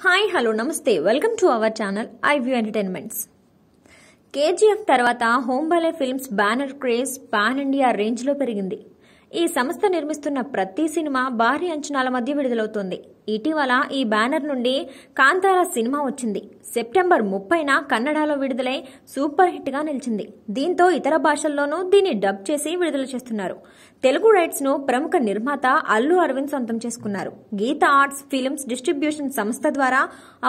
Hi hello నమస్తే welcome to our channel iView entertainments. KGF తర్వాత Hombale films banner craze pan India range లో పెరిగింది. ఈ సంస్థ నిర్మిస్తున్న ప్రతి సినిమా భారీ అంచనాల మధ్య విడుదలవుతోంది. ఇటీవల ఈ బ్యానర్ నుండి కాంతారా సినిమా వచ్చింది. సెప్టెంబర్ 30న కన్నడలో విడుదలై సూపర్ హిట్ గా నిలిచింది. దీంతో ఇతర భాషల్లోనూ దీన్ని డబ్ చేసి విడుదల చేస్తున్నారు. తెలుగు రైట్స్ ను ప్రముఖ నిర్మాత అల్లు అరవింద్ సొంతం చేసుకున్నారు. గీత ఆర్ట్స్ ఫిల్మ్స్ డిస్ట్రిబ్యూషన్ సంస్థ ద్వారా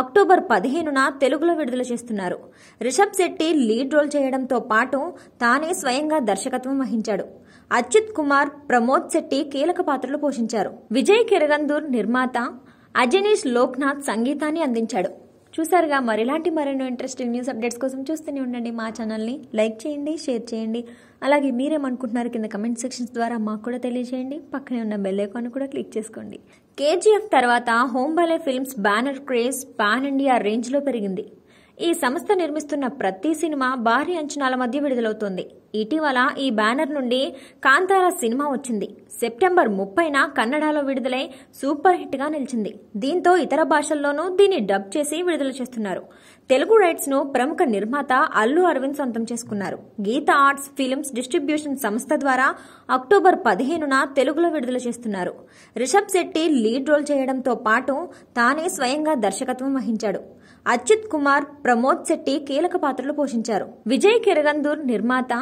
అక్టోబర్ 15న తెలుగులో విడుదల చేస్తున్నారు. రిషబ్ శెట్టి లీడ్ రోల్ చేయడంతో పాటు తానే స్వయంగా దర్శకత్వం వహించాడు. అచ్యుత్ కుమార్, ప్రమోద్ శెట్టి కీలక పాత్రలు పోషించారు. విజయ్ కిరగందూర్ నిర్మాత, అజనీష్ లోక్నాథ్ సంగీతాన్ని అందించాడు. చూసారుగా, మరిలాంటి మరెన్నో ఇంట్రెస్టింగ్ న్యూస్ అప్డేట్స్ కోసం చూస్తూనే ఉండండి మా ఛానల్ని. లైక్ చేయండి, షేర్ చేయండి. అలాగే మీరేమనుకుంటున్నారు కింద కమెంట్ సెక్షన్స్ ద్వారా మాకు కూడా తెలియజేయండి. పక్కనే ఉన్న బెల్ ఐకాన్ కూడా క్లిక్ చేసుకోండి. కేజీఎఫ్ తర్వాత Hombale films banner craze pan India range లో పెరిగింది. ఈ సంస్థ నిర్మిస్తున్న ప్రతి సినిమా భారీ అంచనాల మధ్య విడుదలవుతోంది. ఇటీవల ఈ బ్యానర్ నుండి కాంతారా సినిమా వచ్చింది. సెప్టెంబర్ 30న కన్నడలో విడుదలై సూపర్ హిట్ గా నిలిచింది. దీంతో ఇతర భాషల్లోనూ దీన్ని డబ్ చేసి విడుదల చేస్తున్నారు. తెలుగు రైట్స్ ను ప్రముఖ నిర్మాత అల్లు అరవింద్ సొంతం చేసుకున్నారు. గీత ఆర్ట్స్ ఫిల్మ్స్ డిస్ట్రిబ్యూషన్ సంస్థ ద్వారా అక్టోబర్ 15న తెలుగులో విడుదల చేస్తున్నారు. రిషబ్ శెట్టి లీడ్ రోల్ చేయడంతో పాటు తానే స్వయంగా దర్శకత్వం వహించాడు. అచ్యుత్ కుమార్, ప్రమోద్ శెట్టి కీలక పాత్రలు పోషించారు. విజయ్ కిరగందూర్ నిర్మాత,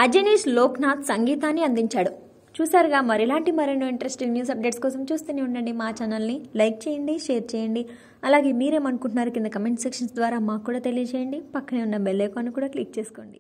అజనీష్ లోక్నాథ్ సంగీతాన్ని అందించాడు. చూసారుగా, మరిలాంటి మరెన్నో ఇంట్రెస్టింగ్ న్యూస్ అప్డేట్స్ కోసం చూస్తూనే ఉండండి మా ఛానల్ని. లైక్ చేయండి, షేర్ చేయండి. అలాగే మీరేమనుకుంటున్నారు కింద కమెంట్ సెక్షన్స్ ద్వారా మాకు కూడా తెలియజేయండి. పక్కనే ఉన్న బెల్ ఐకాన్ కూడా క్లిక్ చేసుకోండి.